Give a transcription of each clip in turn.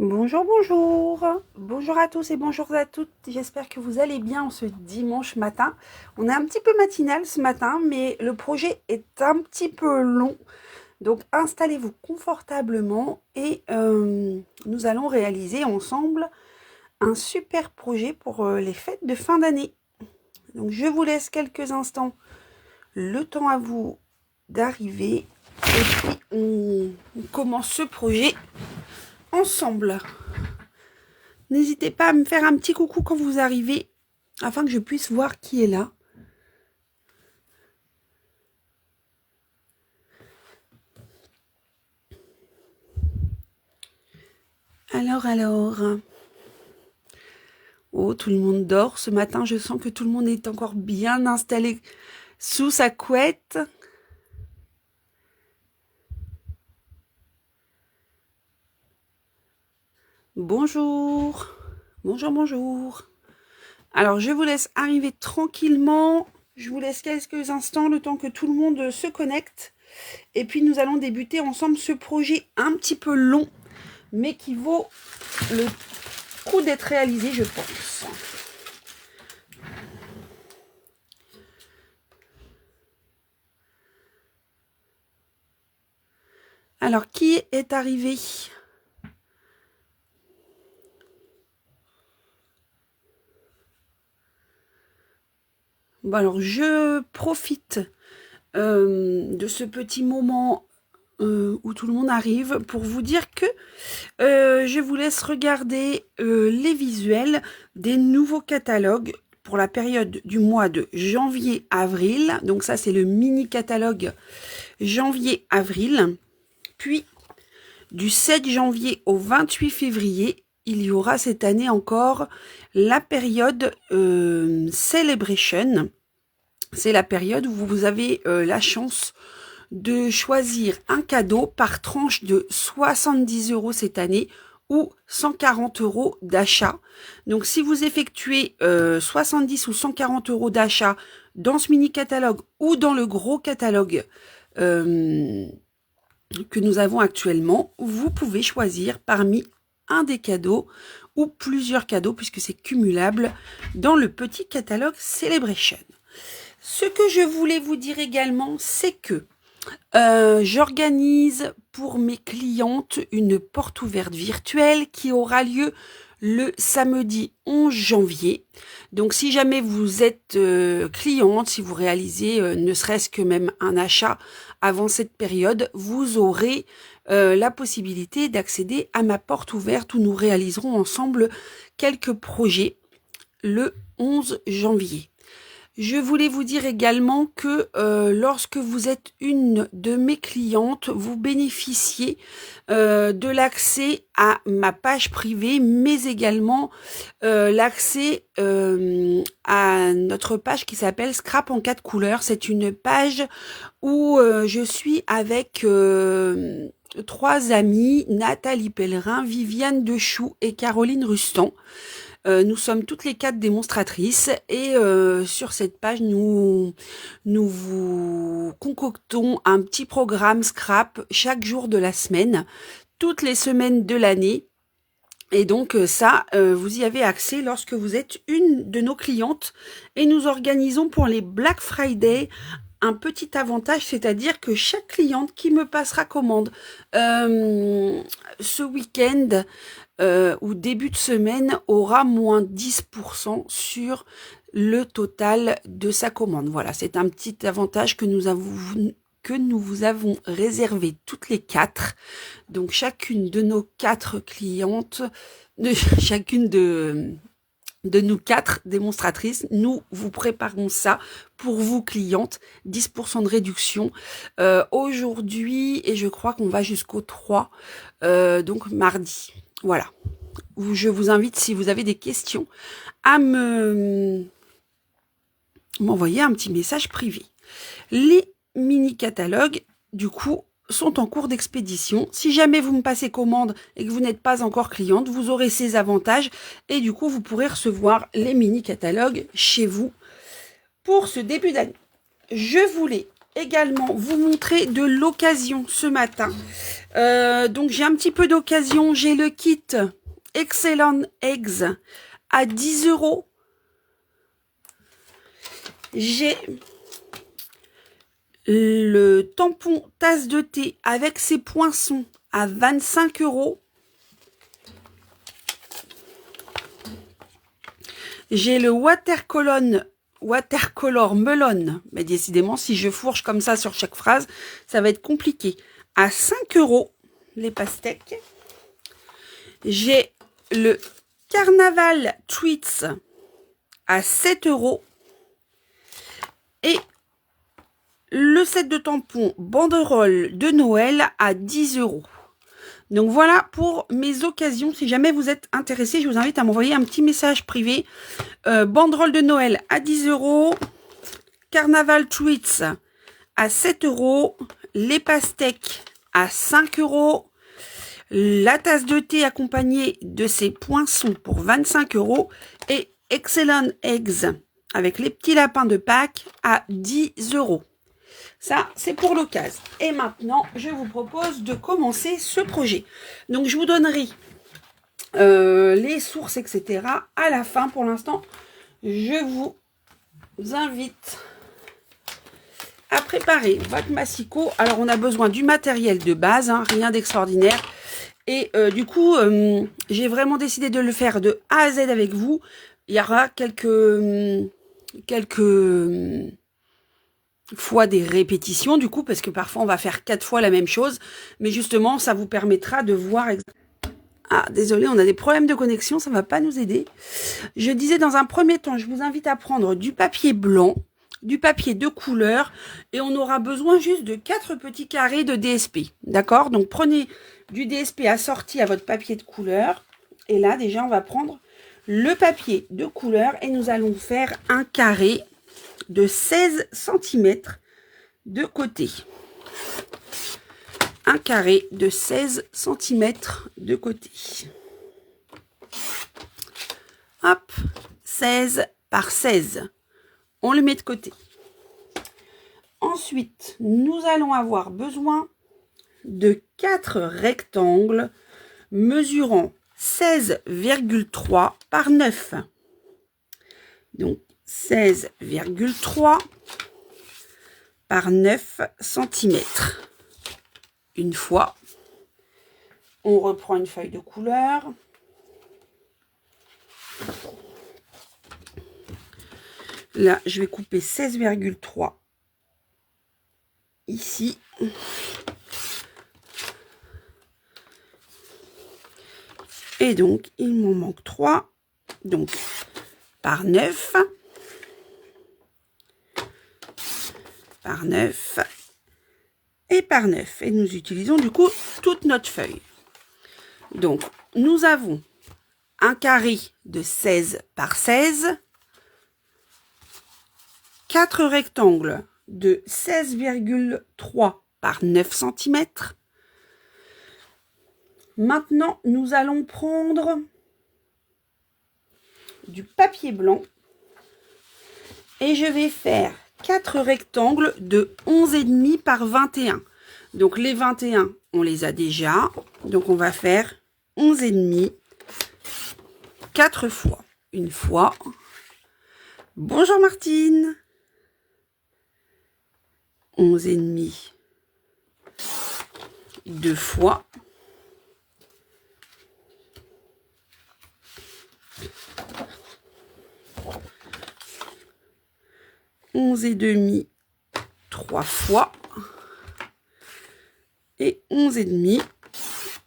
Bonjour, bonjour. Bonjour à tous et bonjour à toutes. J'espère que vous allez bien en ce dimanche matin. On est un petit peu matinal ce matin, mais le projet est un petit peu long. Donc installez-vous confortablement et nous allons réaliser ensemble un super projet pour les fêtes de fin d'année. Donc je vous laisse quelques instants, le temps à vous d'arriver et puis on commence ce projet ensemble. N'hésitez pas à me faire un petit coucou quand vous arrivez, afin que je puisse voir qui est là. Alors. Oh, tout le monde dort. Ce matin, je sens que tout le monde est encore bien installé sous sa couette. Bonjour. Bonjour, bonjour. Alors, je vous laisse arriver tranquillement. Je vous laisse quelques instants, le temps que tout le monde se connecte. Et puis, nous allons débuter ensemble ce projet un petit peu long, mais qui vaut le coup d'être réalisé, je pense. Alors, qui est arrivé? Bon, alors, je profite de ce petit moment où tout le monde arrive pour vous dire que je vous laisse regarder les visuels des nouveaux catalogues pour la période du mois de janvier-avril. Donc ça, c'est le mini catalogue janvier-avril. Puis, du 7 janvier au 28 février, il y aura cette année encore la période Celebration. C'est la période où vous avez la chance de choisir un cadeau par tranche de 70 € cette année ou 140 € d'achat. Donc, si vous effectuez 70 ou 140 € d'achat dans ce mini catalogue ou dans le gros catalogue que nous avons actuellement, vous pouvez choisir parmi un des cadeaux ou plusieurs cadeaux puisque c'est cumulable dans le petit catalogue Celebration. Ce que je voulais vous dire également, c'est que j'organise pour mes clientes une porte ouverte virtuelle qui aura lieu le samedi 11 janvier. Donc, si jamais vous êtes cliente, si vous réalisez ne serait-ce que même un achat avant cette période, vous aurez la possibilité d'accéder à ma porte ouverte où nous réaliserons ensemble quelques projets le 11 janvier. Je voulais vous dire également que lorsque vous êtes une de mes clientes, vous bénéficiez de l'accès à ma page privée, mais également l'accès à notre page qui s'appelle Scrap en 4 couleurs. C'est une page où je suis avec 3 amies, Nathalie Pellerin, Viviane Dechoux et Caroline Rustan. Nous sommes toutes les 4 démonstratrices et sur cette page, nous vous concoctons un petit programme scrap chaque jour de la semaine, toutes les semaines de l'année. Et donc ça, vous y avez accès lorsque vous êtes une de nos clientes. Et nous organisons pour les Black Friday un petit avantage, c'est-à-dire que chaque cliente qui me passera commande ce week-end ou début de semaine aura moins 10% sur le total de sa commande. Voilà, c'est un petit avantage que nous vous avons réservé toutes les 4. Donc chacune de nos 4 clientes, chacune de nous 4 démonstratrices, nous vous préparons ça pour vous clientes, 10% de réduction aujourd'hui et je crois qu'on va jusqu'au 3, donc mardi. Voilà. Je vous invite, si vous avez des questions, à m'envoyer un petit message privé. Les mini-catalogues, du coup, sont en cours d'expédition. Si jamais vous me passez commande et que vous n'êtes pas encore cliente, vous aurez ces avantages et du coup, vous pourrez recevoir les mini-catalogues chez vous pour ce début d'année. Je voulais également vous montrer de l'occasion ce matin. Donc j'ai un petit peu d'occasion. J'ai le kit Excellent Eggs à 10 €. J'ai le tampon tasse de thé avec ses poinçons à 25 €. J'ai le Watercolor Melon. Mais décidément, si je fourche comme ça sur chaque phrase, ça va être compliqué. À 5 €, les pastèques. J'ai le Carnaval Tweets à 7 € et le set de tampons banderole de Noël à 10 €. Donc voilà pour mes occasions. Si jamais vous êtes intéressé, je vous invite à m'envoyer un petit message privé. Banderole de Noël à 10 €, Carnaval Tweets à 7 €, les pastèques à 5 €, la tasse de thé accompagnée de ses poinçons pour 25 € et Excellent Eggs avec les petits lapins de Pâques à 10 €. Ça, c'est pour l'occasion. Et maintenant, je vous propose de commencer ce projet. Donc, je vous donnerai les sources, etc. à la fin. Pour l'instant, je vous invite à préparer votre massicot. Alors, on a besoin du matériel de base, hein, rien d'extraordinaire. Et du coup, j'ai vraiment décidé de le faire de A à Z avec vous. Il y aura quelques fois des répétitions, du coup, parce que parfois, on va faire 4 fois la même chose. Mais justement, ça vous permettra de voir... Ah, désolé, on a des problèmes de connexion, ça ne va pas nous aider. Je disais, dans un premier temps, je vous invite à prendre du papier blanc, du papier de couleur, et on aura besoin juste de 4 petits carrés de DSP. D'accord? Donc, prenez du DSP assorti à votre papier de couleur. Et là, déjà, on va prendre le papier de couleur et nous allons faire un carré de 16 cm de côté. Un carré de 16 cm de côté. Hop, 16 par 16. On le met de côté. Ensuite, nous allons avoir besoin de 4 rectangles mesurant 16,3 par 9. Donc, 16,3 par 9 cm. Une fois, on reprend une feuille de couleur. Là, je vais couper 16,3 ici. Et donc, il m'en manque 3. Donc, par 9. Par 9. Et par 9. Et nous utilisons du coup toute notre feuille. Donc, nous avons un carré de 16 par 16. 4 rectangles de 16,3 par 9 cm. Maintenant, nous allons prendre du papier blanc et je vais faire 4 rectangles de 11,5 par 21. Donc, les 21, on les a déjà. Donc, on va faire 11,5 4 fois. Une fois. Bonjour Martine. 11,5 2 fois. 11,5 3 fois. Et 11,5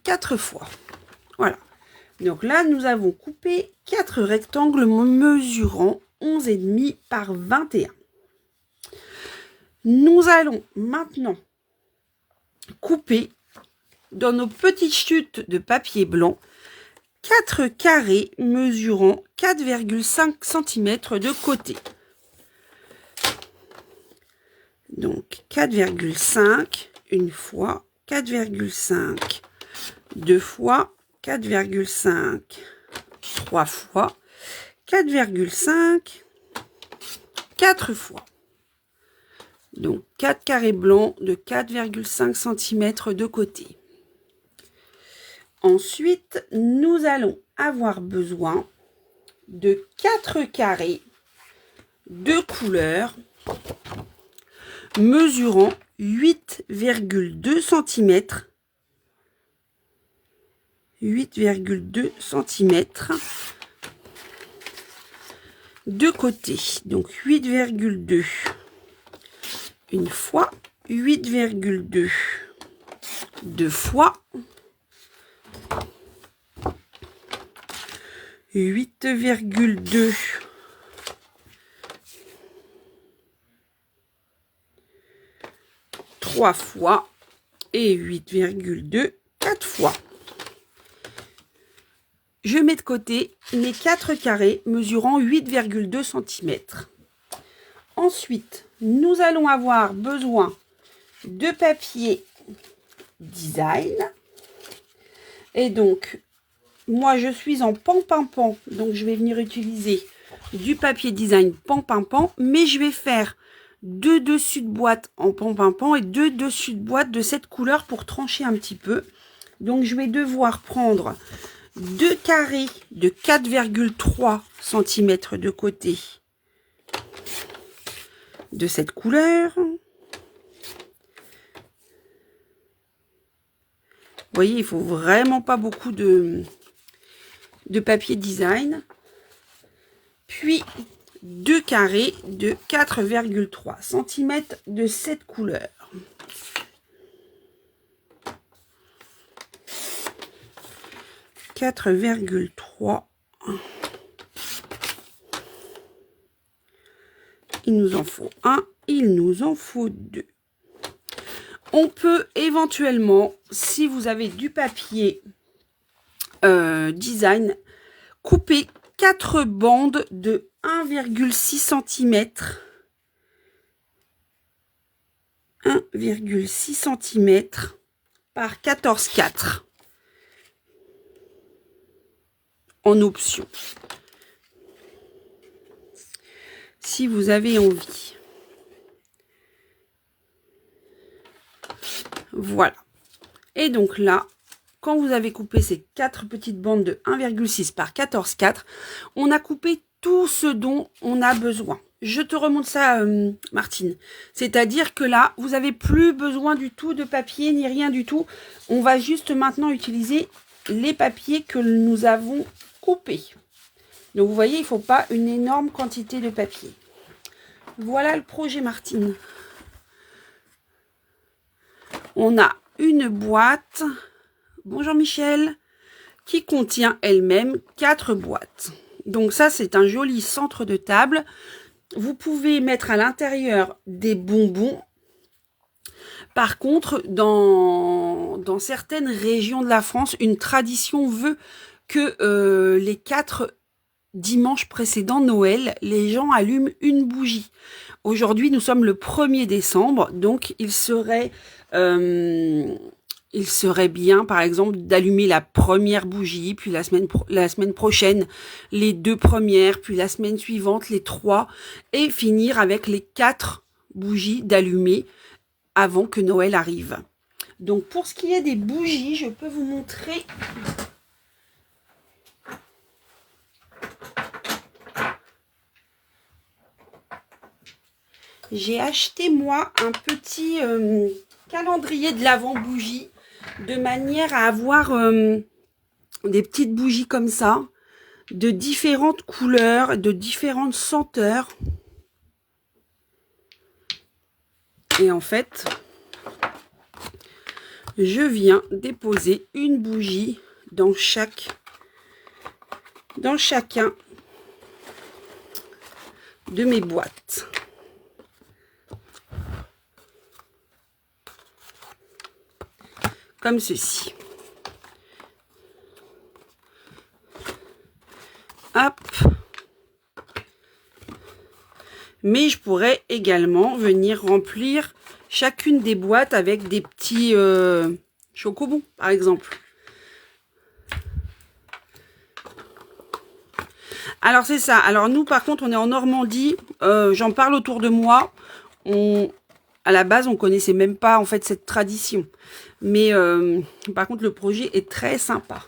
4 fois. Voilà. Donc là, nous avons coupé 4 rectangles mesurant 11,5 par 21. Nous allons maintenant couper dans nos petites chutes de papier blanc 4 carrés mesurant 4,5 cm de côté. Donc 4,5 une fois, 4,5 deux fois, 4,5 3 fois, 4,5 4 fois. Donc 4 carrés blancs de 4,5 cm de côté. Ensuite, nous allons avoir besoin de 4 carrés de couleur mesurant 8,2 cm. 8,2 cm de côté. Donc 8,2 une fois, 8,2 deux fois, 8,2 trois fois et 8,2 quatre fois. Je mets de côté mes 4 carrés mesurant 8,2 cm. Ensuite, nous allons avoir besoin de papier design. Et donc, moi je suis en pan-pan-pan, donc je vais venir utiliser du papier design pan-pan-pan, mais je vais faire 2 dessus de boîte en pan-pan-pan et 2 dessus de boîte de cette couleur pour trancher un petit peu. Donc je vais devoir prendre 2 carrés de 4,3 cm de côté de cette couleur. Vous voyez, il faut vraiment pas beaucoup de papier design. Puis 2 carrés de 4,3 cm de cette couleur. « 4,3 ». Il nous en faut un, il nous en faut 2. On peut éventuellement, si vous avez du papier design, couper 4 bandes de 1,6 cm. 1,6 cm par 14,4 en option. Si vous avez envie. Voilà. Et donc là, quand vous avez coupé ces 4 petites bandes de 1,6 par 14,4, on a coupé tout ce dont on a besoin. Je te remonte ça, Martine. C'est-à-dire que là, vous n'avez plus besoin du tout de papier, ni rien du tout. On va juste maintenant utiliser les papiers que nous avons coupés. Donc, vous voyez, il ne faut pas une énorme quantité de papier. Voilà le projet, Martine. On a une boîte, bonjour Michel, qui contient elle-même 4 boîtes. Donc ça, c'est un joli centre de table. Vous pouvez mettre à l'intérieur des bonbons. Par contre, dans certaines régions de la France, une tradition veut que les 4 dimanches précédents Noël, les gens allument une bougie. Aujourd'hui, nous sommes le 1er décembre, donc il serait bien, par exemple, d'allumer la première bougie, puis la semaine prochaine, les 2 premières, puis la semaine suivante, les 3, et finir avec les 4 bougies d'allumer avant que Noël arrive. Donc, pour ce qui est des bougies, je peux vous montrer. J'ai acheté, moi, un petit calendrier de l'Avent bougie, de manière à avoir des petites bougies comme ça, de différentes couleurs, de différentes senteurs. Et en fait, je viens déposer une bougie dans chacun de mes boîtes. Comme ceci. Hop. Mais je pourrais également venir remplir chacune des boîtes avec des petits chocobons, par exemple. Alors, c'est ça. Alors, nous, par contre, on est en Normandie. J'en parle autour de moi. À la base, on connaissait même pas en fait cette tradition. Mais par contre, le projet est très sympa.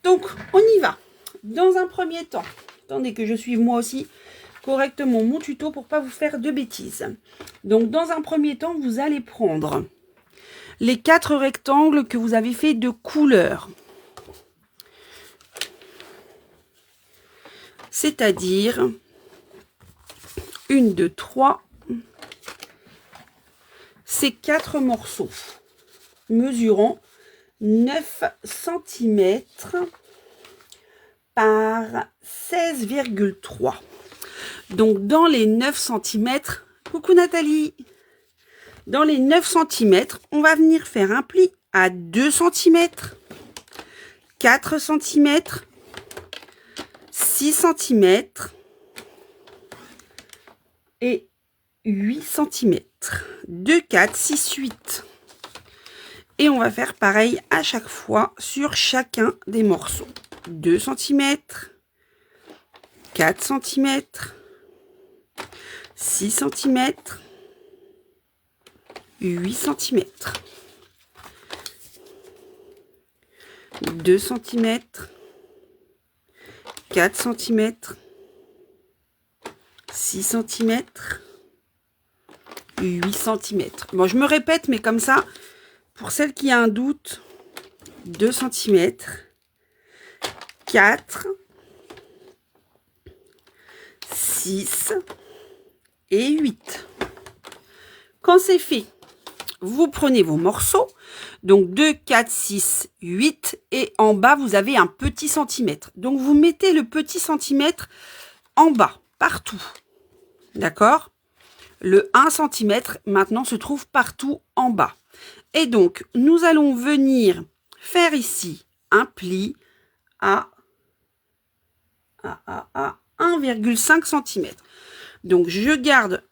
Donc, on y va. Dans un premier temps, attendez que je suive moi aussi correctement mon tuto pour pas vous faire de bêtises. Donc, dans un premier temps, vous allez prendre les 4 rectangles que vous avez fait de couleur. C'est-à-dire 1, 2, 3. Ces 4 morceaux mesurant 9 cm par 16,3. Donc, dans les 9 cm, coucou Nathalie, dans les 9 cm, on va venir faire un pli à 2 cm, 4 cm, 6 cm et 8 cm. 2, 4, 6, 8. Et on va faire pareil à chaque fois sur chacun des morceaux. 2 cm, 4 cm, 6 cm, 8 cm, 2 cm, 4 cm, 6 cm, 8 cm. Bon, je me répète, mais comme ça, pour celle qui a un doute, 2 cm, 4, 6 et 8. Quand c'est fait, vous prenez vos morceaux, donc 2, 4, 6, 8, et en bas, vous avez un petit centimètre. Donc, vous mettez le petit centimètre en bas, partout. D'accord? Le 1 cm, maintenant, se trouve partout en bas. Et donc, nous allons venir faire ici un pli à 1,5 cm. Donc, je garde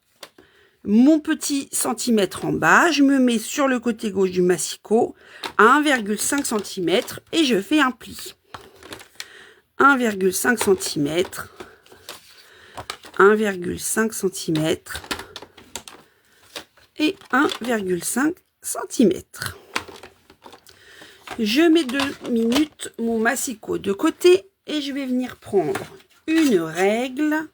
mon petit centimètre en bas, je me mets sur le côté gauche du massicot à 1,5 cm et je fais un pli. 1,5 cm, 1,5 cm et 1,5 cm. Je mets 2 minutes mon massicot de côté et je vais venir prendre une règle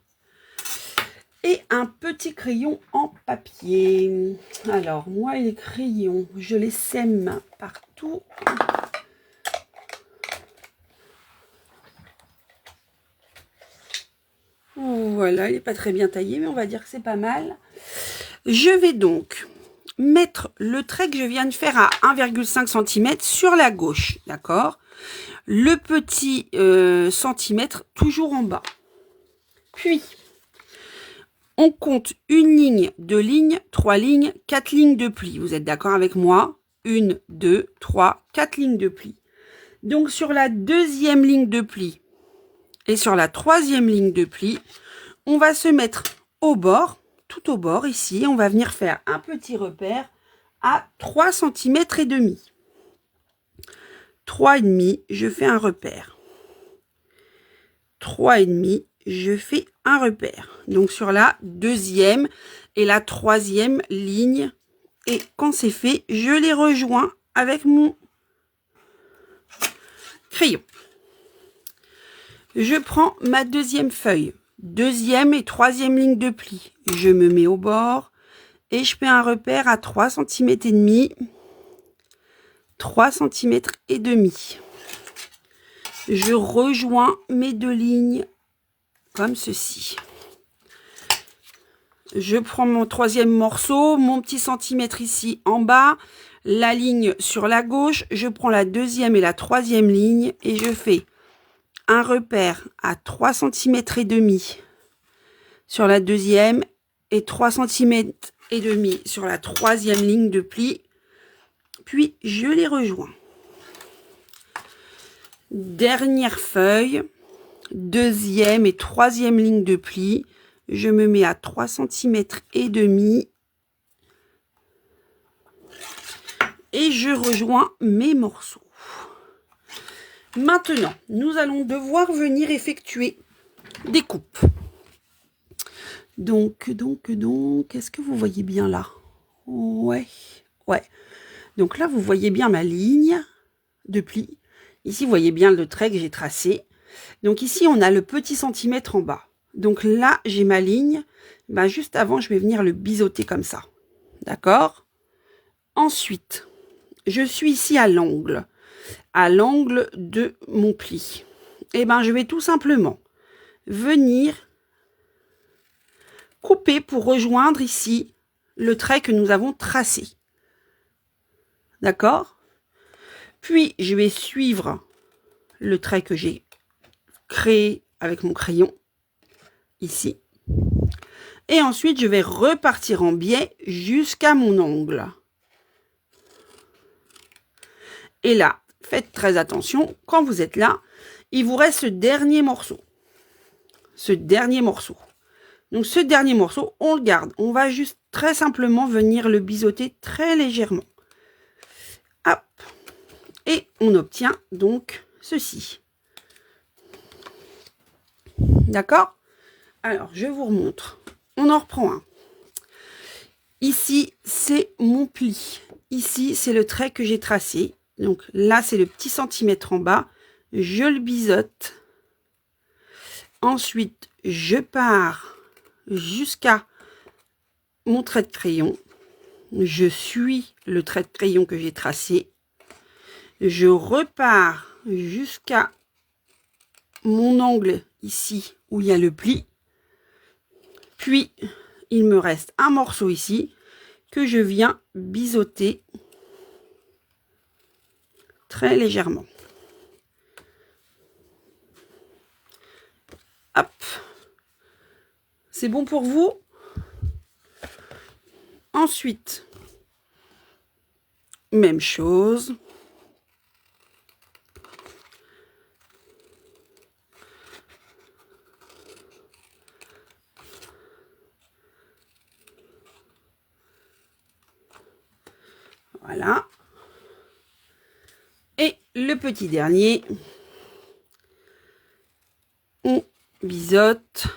et un petit crayon en papier. Alors, moi, les crayons, je les sème partout. Voilà, il n'est pas très bien taillé, mais on va dire que c'est pas mal. Je vais donc mettre le trait que je viens de faire à 1,5 cm sur la gauche, d'accord? Le petit centimètre toujours en bas. Puis, on compte 1 ligne, 2 lignes, 3 lignes, 4 lignes de pli. Vous êtes d'accord avec moi? 1, 2, 3, 4 lignes de pli. Donc, sur la 2e ligne de pli et sur la 3e ligne de pli, on va se mettre au bord, tout au bord ici. On va venir faire un petit repère à 3 cm et demi. 3,5, je fais un repère. 3,5, je fais un repère. Donc, sur la 2e et la 3e ligne. Et quand c'est fait, je les rejoins avec mon crayon. Je prends ma 2e feuille. 2e et 3e ligne de pli. Je me mets au bord et je fais un repère à 3 cm et demi. 3 cm et demi. Je rejoins mes 2 lignes comme ceci. Je prends mon 3e morceau, mon petit centimètre ici en bas, la ligne sur la gauche, je prends la 2e et la 3e ligne et je fais un repère à 3 cm et demi sur la 2e et 3 cm et demi sur la 3e ligne de pli. Puis je les rejoins. Dernière feuille, 2e et 3e ligne de pli. Je me mets à 3 cm et demi. Et je rejoins mes morceaux. Maintenant, nous allons devoir venir effectuer des coupes. Donc, est-ce que vous voyez bien là? Ouais, ouais. Donc là, vous voyez bien ma ligne de pli. Ici, vous voyez bien le trait que j'ai tracé. Donc ici, on a le petit centimètre en bas. Donc là, j'ai ma ligne. Ben, juste avant, je vais venir le biseauter comme ça. D'accord? Ensuite, je suis ici à l'angle de mon pli. Et ben, je vais tout simplement venir couper pour rejoindre ici le trait que nous avons tracé. D'accord? Puis, je vais suivre le trait que j'ai créé avec mon crayon, ici. Et ensuite, je vais repartir en biais jusqu'à mon angle. Et là, faites très attention, quand vous êtes là, il vous reste ce dernier morceau. Ce dernier morceau. Donc, ce dernier morceau, on le garde. On va juste très simplement venir le biseauter très légèrement. Hop. Et on obtient donc ceci. D'accord? Alors, je vous remontre. On en reprend un. Ici, c'est mon pli. Ici, c'est le trait que j'ai tracé. Donc là, c'est le petit centimètre en bas. Je le biseaute. Ensuite, je pars jusqu'à mon trait de crayon. Je suis le trait de crayon que j'ai tracé. Je repars jusqu'à mon angle ici où il y a le pli. Puis, il me reste un morceau ici que je viens biseauter très légèrement. Hop. C'est bon pour vous? Ensuite, même chose. Voilà. Et le petit dernier, on biseaute,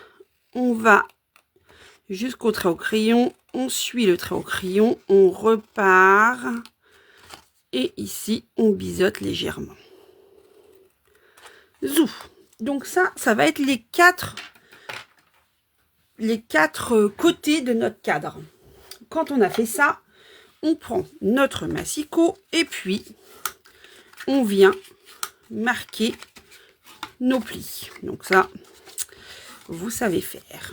on va jusqu'au trait au crayon, on suit le trait au crayon, on repart et ici on biseaute légèrement. Zou. Donc ça va être les quatre côtés de notre cadre. Quand on a fait ça, on prend notre massicot et puis on vient marquer nos plis. Donc ça, vous savez faire.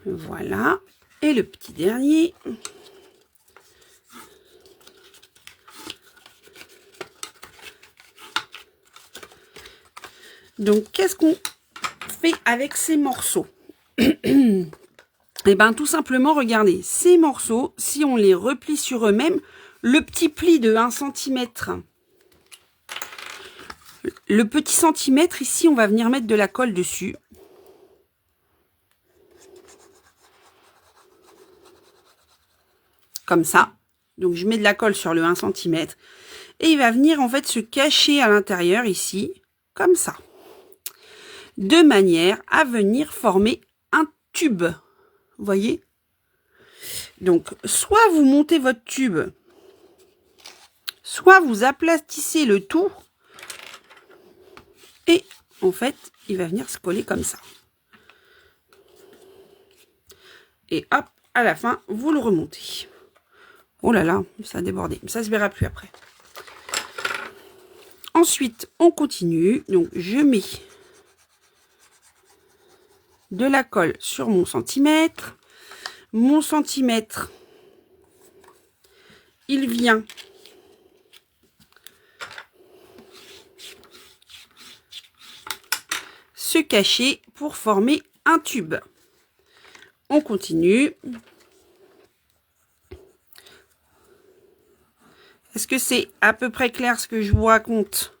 Voilà. Et le petit dernier. Donc, qu'est-ce qu'on fait avec ces morceaux? Eh bien, tout simplement, regardez, ces morceaux, si on les replie sur eux-mêmes, le petit pli de 1 cm, le petit centimètre, ici, on va venir mettre de la colle dessus. Comme ça. Donc, je mets de la colle sur le 1 cm. Et il va venir, en fait, se cacher à l'intérieur, ici, comme ça. De manière à venir former un tube. Vous voyez? Donc, soit vous montez votre tube, soit vous aplatissez le tout. Et, en fait, il va venir se coller comme ça. Et hop, à la fin, vous le remontez. Oh là là, ça a débordé. Ça se verra plus après. Ensuite, on continue. Donc, je mets de la colle sur mon centimètre. Mon centimètre, il vient se cacher pour former un tube. On continue. Est-ce que c'est à peu près clair ce que je vous raconte?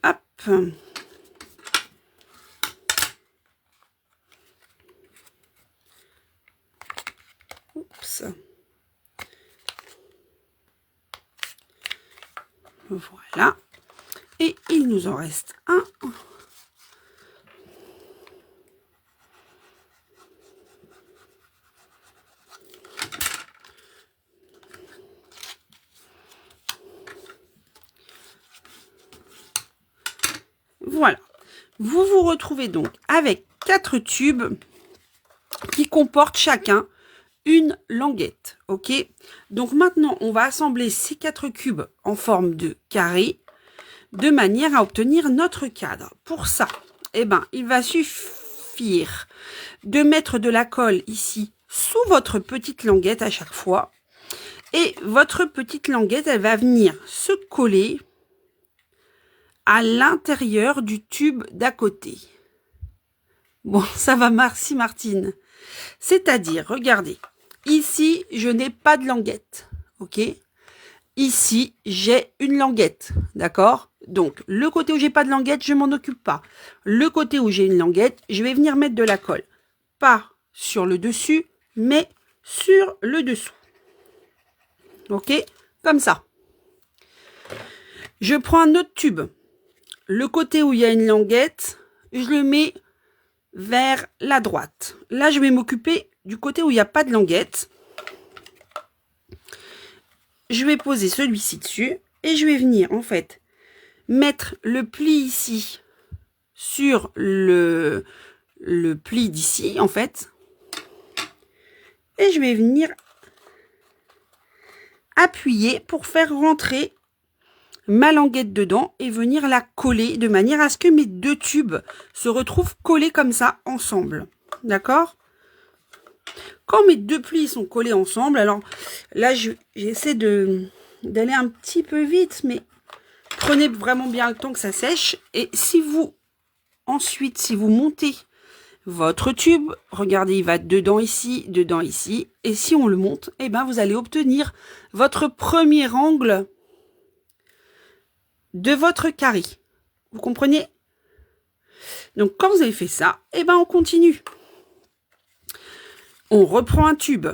Hop. Oups. Voilà. Et il nous en reste un. Voilà. Vous vous retrouvez donc avec 4 tubes qui comportent chacun une languette. Ok? Donc maintenant, on va assembler ces 4 cubes en forme de carré de manière à obtenir notre cadre. Pour ça, eh ben, il va suffire de mettre de la colle ici sous votre petite languette à chaque fois. Et votre petite languette, elle va venir se coller à l'intérieur du tube d'à côté. Bon, ça va, merci Martine. C'est-à-dire, regardez, ici, je n'ai pas de languette, ok? Ici, j'ai une languette, d'accord? Donc, le côté où j'ai pas de languette, je m'en occupe pas. Le côté où j'ai une languette, je vais venir mettre de la colle. Pas sur le dessus, mais sur le dessous. Ok? Comme ça. Je prends un autre tube. Le côté où il y a une languette, je le mets vers la droite. Là, je vais m'occuper du côté où il n'y a pas de languette. Je vais poser celui-ci dessus et je vais venir, en fait, mettre le pli ici sur le pli d'ici, en fait. Et je vais venir appuyer pour faire rentrer ma languette dedans et venir la coller de manière à ce que mes 2 tubes se retrouvent collés comme ça ensemble. D'accord? Quand mes 2 plis sont collés ensemble, alors là j'essaie d'aller un petit peu vite, mais prenez vraiment bien le temps que ça sèche. Et si vous ensuite, si vous montez votre tube, regardez, il va dedans ici, et si on le monte, eh ben vous allez obtenir votre premier angle de votre carré. Vous comprenez? Donc, quand vous avez fait ça, eh ben, on continue. On reprend un tube.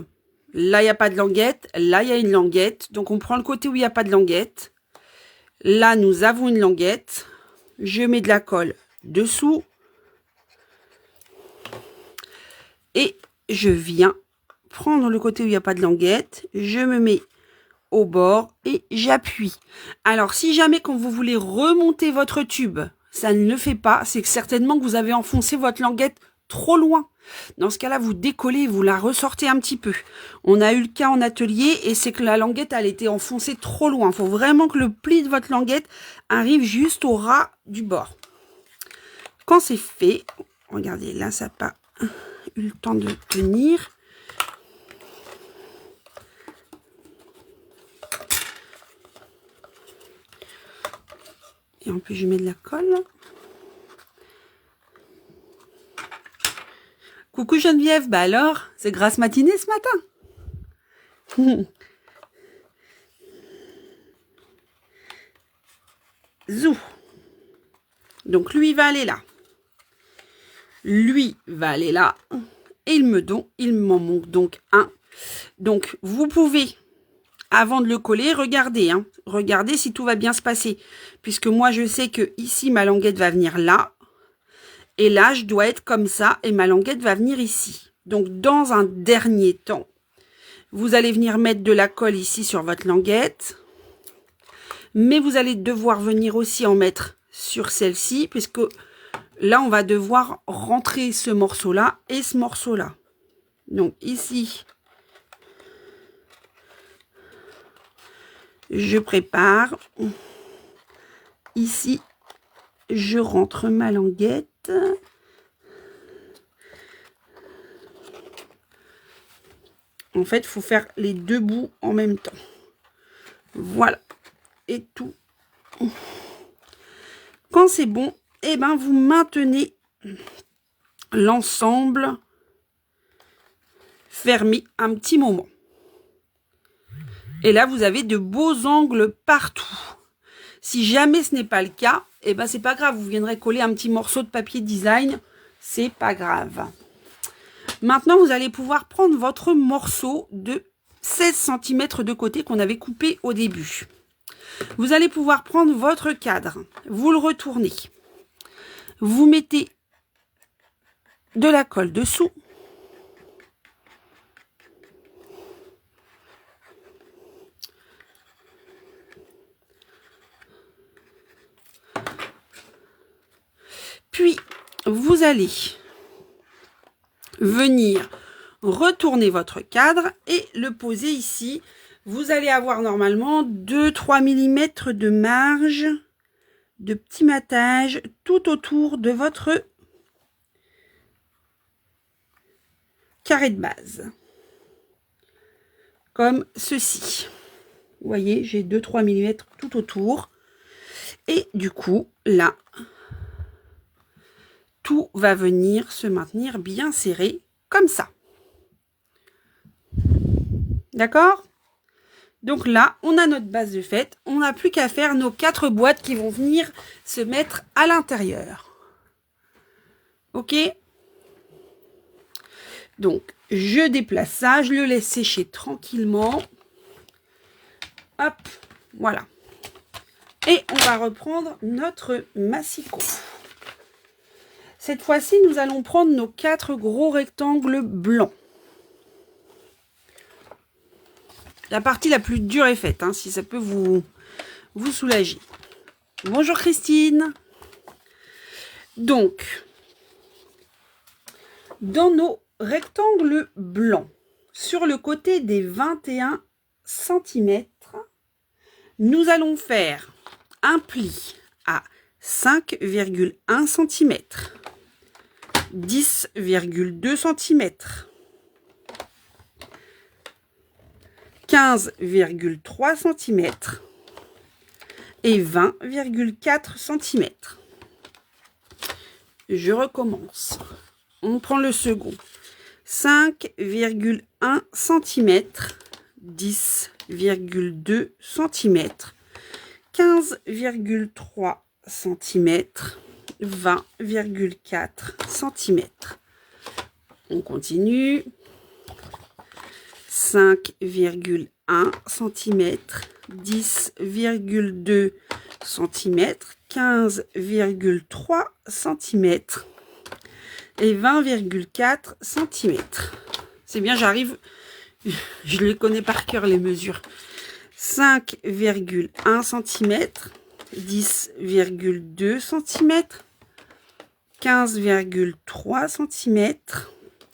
Là, il n'y a pas de languette. Là, il y a une languette. Donc, on prend le côté où il n'y a pas de languette. Là, nous avons une languette. Je mets de la colle dessous. Et je viens prendre le côté où il n'y a pas de languette. Je me mets au bord et j'appuie. Alors, si jamais quand vous voulez remonter votre tube, ça ne le fait pas, c'est que certainement que vous avez enfoncé votre languette trop loin. Dans ce cas-là, vous décollez, vous la ressortez un petit peu. On a eu le cas en atelier et c'est que la languette, elle était enfoncée trop loin. Il faut vraiment que le pli de votre languette arrive juste au ras du bord. Quand c'est fait, regardez, là, ça n'a pas eu le temps de tenir. Et en plus, je mets de la colle. Coucou Geneviève, bah alors, c'est grasse matinée ce matin. Zou. Donc lui va aller là. Lui va aller là. Et il m'en manque donc un. Donc vous pouvez, avant de le coller, regardez. Regardez si tout va bien se passer. Puisque moi je sais que ici ma languette va venir là. Et là je dois être comme ça et ma languette va venir ici. Donc dans un dernier temps, vous allez venir mettre de la colle ici sur votre languette. Mais vous allez devoir venir aussi en mettre sur celle-ci, puisque là, on va devoir rentrer ce morceau-là et ce morceau-là. Donc ici, je prépare. Ici, je rentre ma languette. En fait, il faut faire les 2 bouts en même temps. Voilà. Et tout. Quand c'est bon, eh ben vous maintenez l'ensemble fermé un petit moment. Et là, vous avez de beaux angles partout. Si jamais ce n'est pas le cas, eh ben c'est pas grave, vous viendrez coller un petit morceau de papier design, c'est pas grave. Maintenant, vous allez pouvoir prendre votre morceau de 16 cm de côté qu'on avait coupé au début. Vous allez pouvoir prendre votre cadre, vous le retournez, vous mettez de la colle dessous, puis vous allez venir retourner votre cadre et le poser ici. Vous allez avoir normalement 2-3 mm de marge, de petit matage tout autour de votre carré de base. Comme ceci. Vous voyez, j'ai 2-3 mm tout autour. Et du coup, là, tout va venir se maintenir bien serré, comme ça. D'accord? Donc là, on a notre base de fête. On n'a plus qu'à faire nos 4 boîtes qui vont venir se mettre à l'intérieur. Ok? Donc, je déplace ça, je le laisse sécher tranquillement. Hop, voilà. Et on va reprendre notre massicot. Cette fois-ci, nous allons prendre nos 4 gros rectangles blancs. La partie la plus dure est faite, hein, si ça peut vous soulager. Bonjour Christine. Donc, dans nos rectangles blancs, sur le côté des 21 cm, nous allons faire un pli à 5,1 cm, 10,2 cm, 15,3 cm et 20,4 cm. Je recommence. On prend le second. 5,1 cm, 10,2 cm, 15,3 cm, 20,4 cm. On continue. 5,1 cm, 10,2 cm, 15,3 cm et 20,4 cm. C'est bien, j'arrive, je les connais par cœur les mesures. 5,1 cm, 10,2 cm, 15,3 cm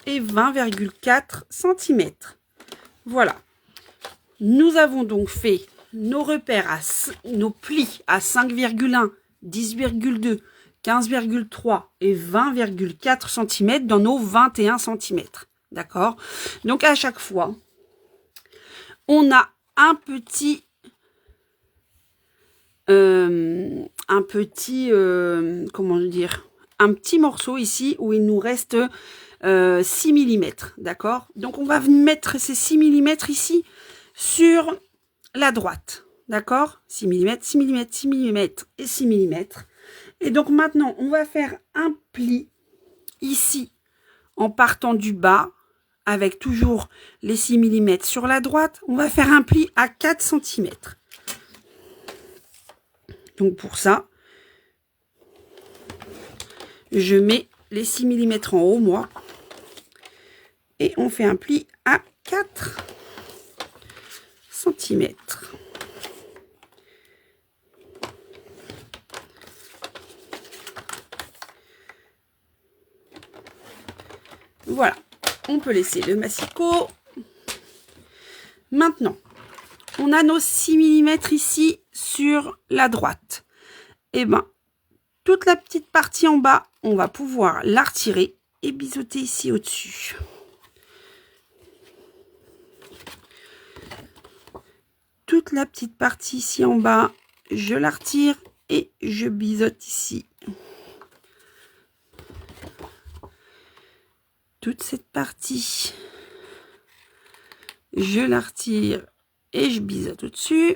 et 20,4 cm. Voilà. Nous avons donc fait nos repères, nos plis à 5,1, 10,2, 15,3 et 20,4 cm dans nos 21 cm. D'accord? Donc à chaque fois, on a un petit comment dire, un petit morceau ici où il nous reste 6 mm, d'accord? Donc on va mettre ces 6 mm ici sur la droite, d'accord? 6 mm, 6 mm, 6 mm et 6 mm. Et donc maintenant, on va faire un pli ici en partant du bas avec toujours les 6 mm sur la droite. On va faire un pli à 4 cm. Donc pour ça, je mets les 6 mm en haut, moi. Et on fait un pli à 4 cm. Voilà, on peut laisser le massicot. Maintenant, on a nos 6 mm ici sur la droite. Et bien, toute la petite partie en bas, on va pouvoir la retirer et biseauter ici au-dessus. Toute la petite partie ici en bas, je la retire et je biseaute ici. toute cette partie, je la retire et je biseaute au-dessus.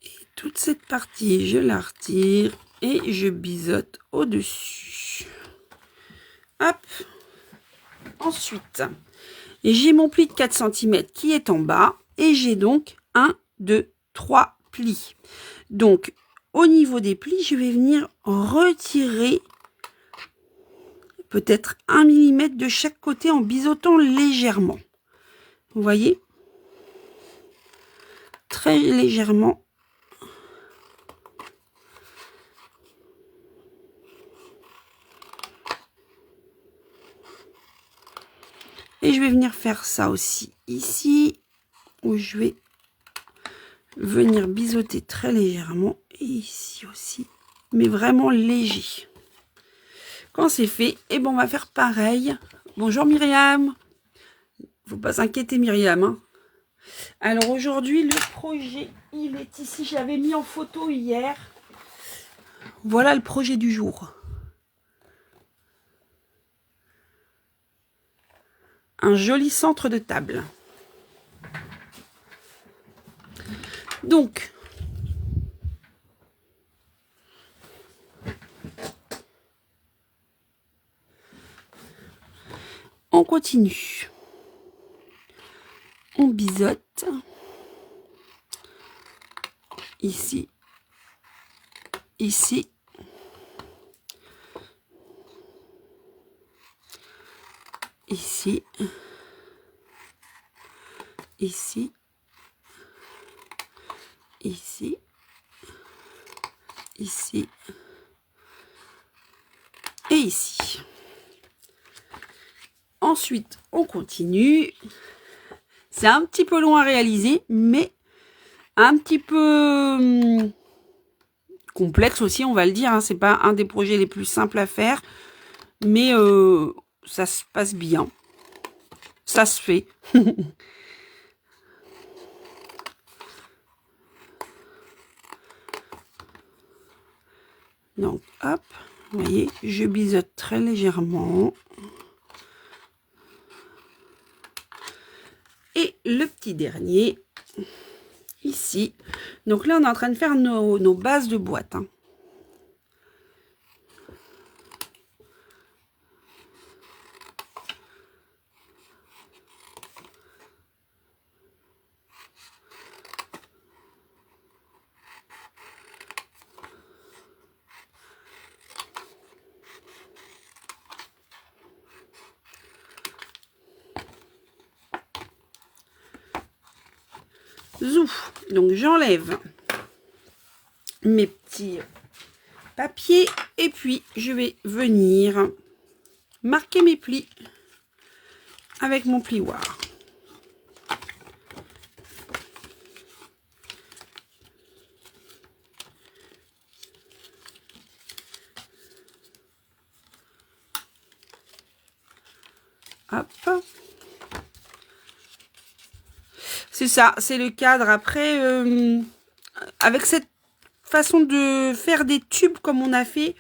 Et toute cette partie, je la retire et je biseaute au-dessus. Hop. Ensuite, j'ai mon pli de 4 cm qui est en bas et j'ai donc 1, 2, 3 plis. Donc, au niveau des plis, je vais venir retirer peut-être 1 mm de chaque côté en biseautant légèrement. Vous voyez? Très légèrement. Et je vais venir faire ça aussi ici, où je vais venir biseauter très légèrement. Et ici aussi, mais vraiment léger. Quand c'est fait, et bon, on va faire pareil. Bonjour Myriam. Faut pas s'inquiéter Myriam. Hein. Alors aujourd'hui, le projet, il est ici. Je l'avais mis en photo hier. Voilà le projet du jour. Un joli centre de table. Donc, on continue. On biseaute. Ici. Ici. Ici. Ici. Ici. Ici. Et ici. Ensuite, on continue. C'est un petit peu long à réaliser, mais un petit peu complexe aussi, on va le dire. Hein. C'est pas un des projets les plus simples à faire, mais ça se passe bien. Ça se fait. Donc, hop, vous voyez, je biseaute très légèrement. Et le petit dernier, ici. Donc là, on est en train de faire nos bases de boîte. Hein. Zouf. Donc j'enlève mes petits papiers et puis je vais venir marquer mes plis avec mon plioir. Hop. C'est ça, c'est le cadre. Après, avec cette façon de faire des tubes comme on a fait,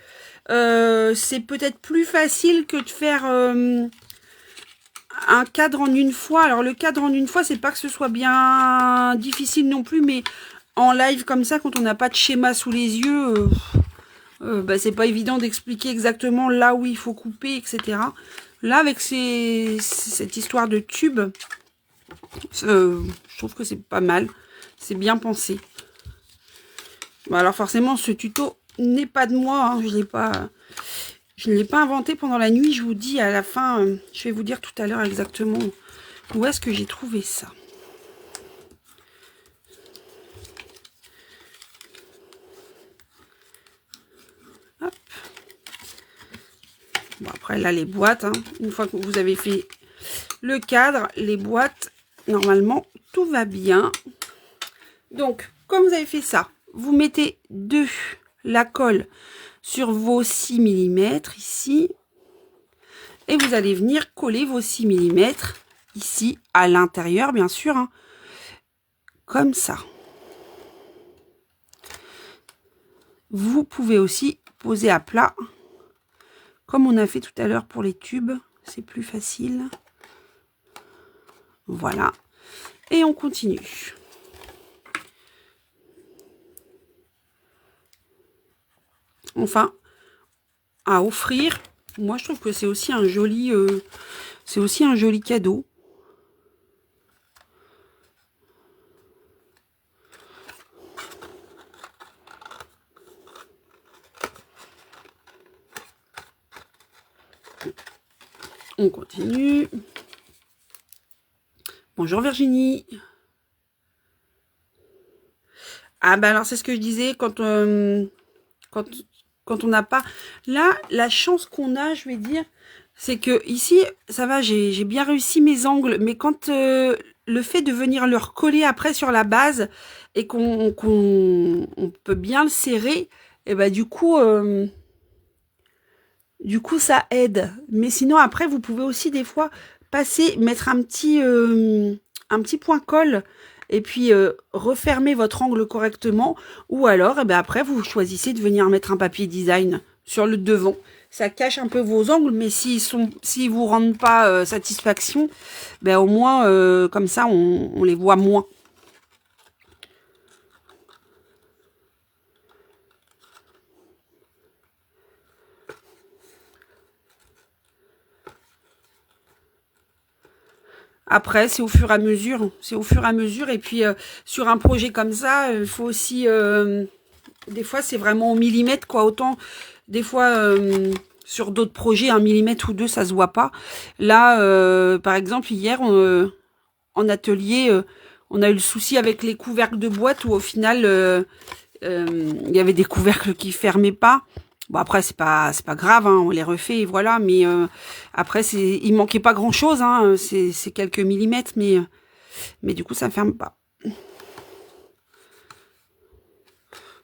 c'est peut-être plus facile que de faire un cadre en une fois. Alors le cadre en une fois, c'est pas que ce soit bien difficile non plus, mais en live comme ça, quand on n'a pas de schéma sous les yeux, bah, c'est pas évident d'expliquer exactement là où il faut couper, etc. Là, avec cette histoire de tube, je trouve que c'est pas mal. C'est bien pensé. Bon, alors forcément, ce tuto n'est pas de moi. Hein, je ne l'ai pas inventé pendant la nuit. Je vous dis à la fin, je vais vous dire tout à l'heure exactement où est-ce que j'ai trouvé ça. Hop. Bon, après, là, les boîtes, hein, une fois que vous avez fait le cadre, les boîtes, normalement, tout va bien. Donc, comme vous avez fait ça, vous mettez de la colle sur vos 6 mm ici. Et vous allez venir coller vos 6 mm ici, à l'intérieur, bien sûr. Hein, comme ça. Vous pouvez aussi poser à plat Comme on a fait tout à l'heure pour les tubes, c'est plus facile. Voilà. Et on continue. Enfin, à offrir, moi je trouve que c'est aussi un joli cadeau. On continue. Bonjour Virginie. Ah ben alors c'est ce que je disais quand on n'a pas... Là, la chance qu'on a, je vais dire, c'est que ici, ça va, j'ai bien réussi mes angles, mais quand le fait de venir le recoller après sur la base et qu'on peut bien le serrer, et ben du coup, ça aide. Mais sinon, après, vous pouvez aussi des fois passer, mettre un petit point colle et puis refermer votre angle correctement. Ou alors, après, vous choisissez de venir mettre un papier design sur le devant. Ça cache un peu vos angles, mais s'ils vous rendent pas satisfaction, au moins, comme ça, on les voit moins. Après, c'est au fur et à mesure. C'est au fur et à mesure. Et puis, sur un projet comme ça, il faut aussi... des fois, c'est vraiment au millimètre, quoi. Autant, des fois, sur d'autres projets, 1 millimètre ou 2, ça se voit pas. Là, par exemple, hier, en atelier, on a eu le souci avec les couvercles de boîte où, au final, il y avait des couvercles qui fermaient pas. Bon, après, c'est pas grave, hein, on les refait, et voilà. Mais après, il manquait pas grand-chose, hein, c'est quelques millimètres, mais du coup, ça ferme pas.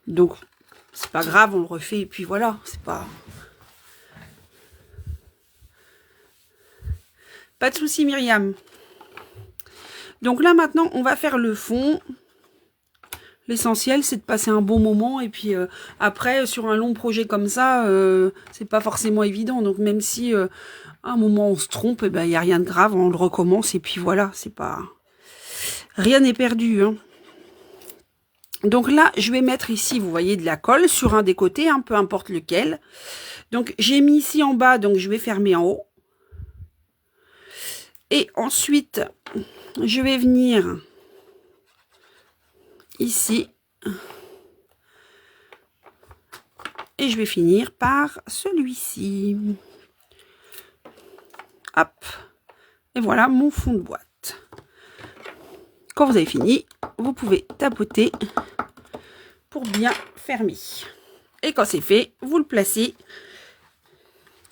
Donc, c'est pas grave, on le refait, et puis voilà, c'est pas... Pas de souci, Myriam. Donc là, maintenant, on va faire le fond. L'essentiel, c'est de passer un bon moment. Et puis après, sur un long projet comme ça, c'est pas forcément évident. Donc même si à un moment on se trompe, il n'y a rien de grave, on le recommence. Et puis voilà, c'est pas... Rien n'est perdu. Hein. Donc là, je vais mettre ici, vous voyez, de la colle sur un des côtés, hein, peu importe lequel. Donc j'ai mis ici en bas, donc je vais fermer en haut. Et ensuite, je vais venir ici. Et je vais finir par celui-ci. Hop. Et voilà mon fond de boîte. Quand vous avez fini, vous pouvez tapoter pour bien fermer. Et quand c'est fait, vous le placez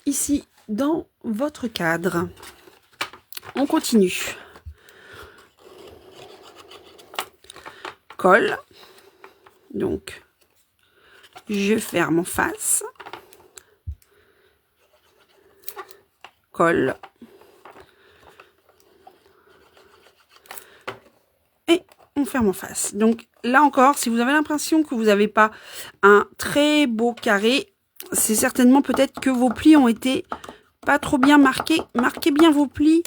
ici dans votre cadre. On continue. Colle. Donc, je ferme en face. Colle. Et on ferme en face. Donc, là encore, si vous avez l'impression que vous n'avez pas un très beau carré, c'est certainement peut-être que vos plis ont été pas trop bien marqués. Marquez bien vos plis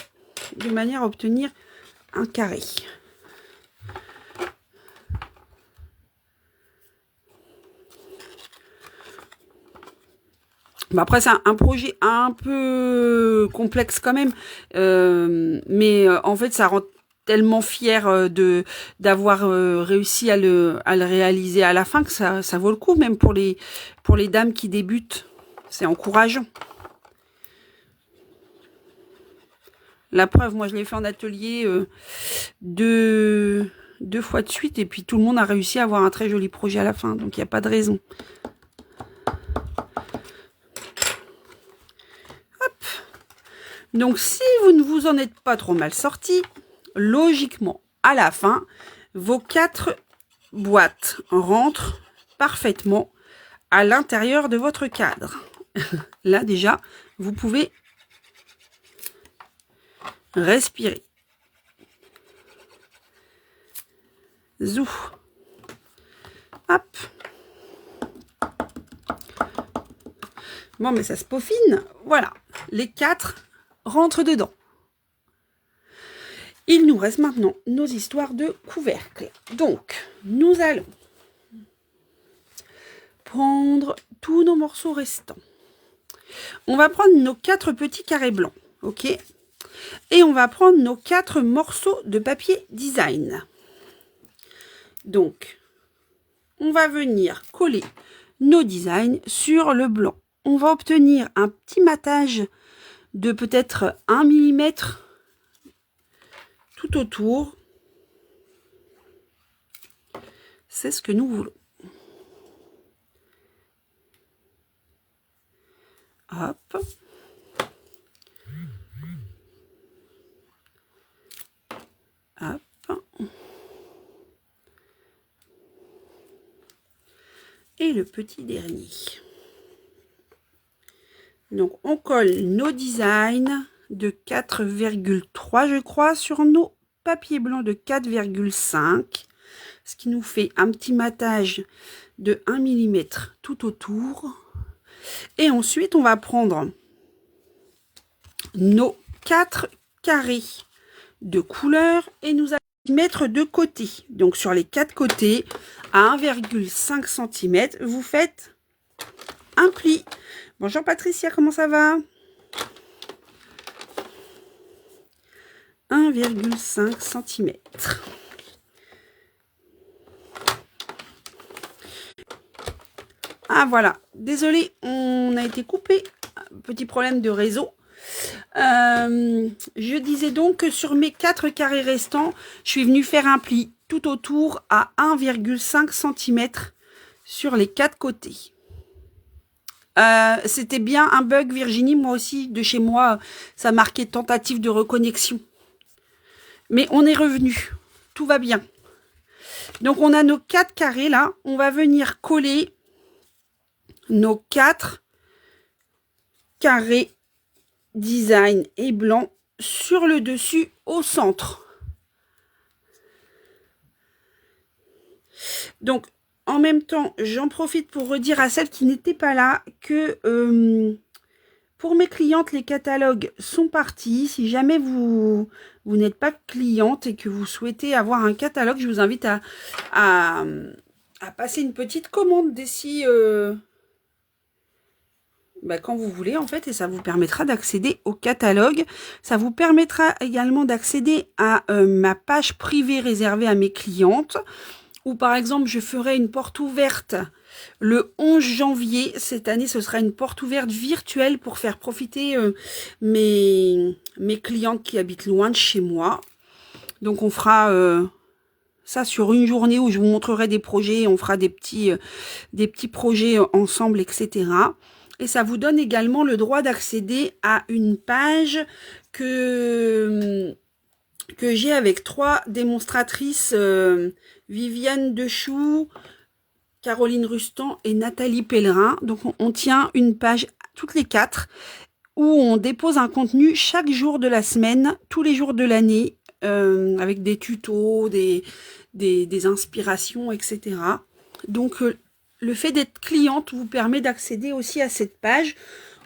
de manière à obtenir un carré. Après, c'est un projet un peu complexe quand même, mais en fait, ça rend tellement fier d'avoir réussi à le réaliser à la fin que ça vaut le coup, même pour les dames qui débutent. C'est encourageant. La preuve, moi, je l'ai fait en atelier deux fois de suite, et puis tout le monde a réussi à avoir un très joli projet à la fin, donc il n'y a pas de raison. Donc, si vous ne vous en êtes pas trop mal sorti, logiquement, à la fin, vos 4 boîtes rentrent parfaitement à l'intérieur de votre cadre. Là, déjà, vous pouvez respirer. Zou. Hop. Bon, mais ça se peaufine. Voilà, les 4 rentrent dedans. Il nous reste maintenant nos histoires de couvercles. Donc, nous allons prendre tous nos morceaux restants. On va prendre nos 4 petits carrés blancs, ok? Et on va prendre nos 4 morceaux de papier design. Donc, on va venir coller nos designs sur le blanc. On va obtenir un petit matage de peut-être 1 mm tout autour. C'est ce que nous voulons. Hop. Hop. Et le petit dernier. Donc, on colle nos designs de 4,3, je crois, sur nos papiers blancs de 4,5. Ce qui nous fait un petit matage de 1 mm tout autour. Et ensuite, on va prendre nos 4 carrés de couleur et nous allons mettre de côté. Donc, sur les 4 côtés, à 1,5 cm, vous faites un pli. Bonjour Patricia, comment ça va? 1,5 cm. Ah voilà, désolé, on a été coupé. Petit problème de réseau. Je disais donc que sur mes 4 carrés restants, je suis venue faire un pli tout autour à 1,5 cm sur les 4 côtés. C'était bien un bug, Virginie, moi aussi, de chez moi, ça marquait tentative de reconnexion. Mais on est revenu, tout va bien. Donc on a nos 4 carrés là, on va venir coller nos 4 carrés design et blanc sur le dessus au centre. Donc en même temps, j'en profite pour redire à celles qui n'étaient pas là que pour mes clientes, les catalogues sont partis. Si jamais vous n'êtes pas cliente et que vous souhaitez avoir un catalogue, je vous invite à passer une petite commande d'ici quand vous voulez en fait, et ça vous permettra d'accéder au catalogue. Ça vous permettra également d'accéder à ma page privée réservée à mes clientes, où par exemple je ferai une porte ouverte le 11 janvier. Cette année, ce sera une porte ouverte virtuelle pour faire profiter mes clientes qui habitent loin de chez moi. Donc on fera ça sur une journée où je vous montrerai des projets, on fera des petits projets ensemble, etc. Et ça vous donne également le droit d'accéder à une page que j'ai avec 3 démonstratrices, Viviane Dechoux, Caroline Rustan et Nathalie Pellerin. Donc on tient une page toutes les 4 où on dépose un contenu chaque jour de la semaine, tous les jours de l'année, avec des tutos, des inspirations, etc. Donc le fait d'être cliente vous permet d'accéder aussi à cette page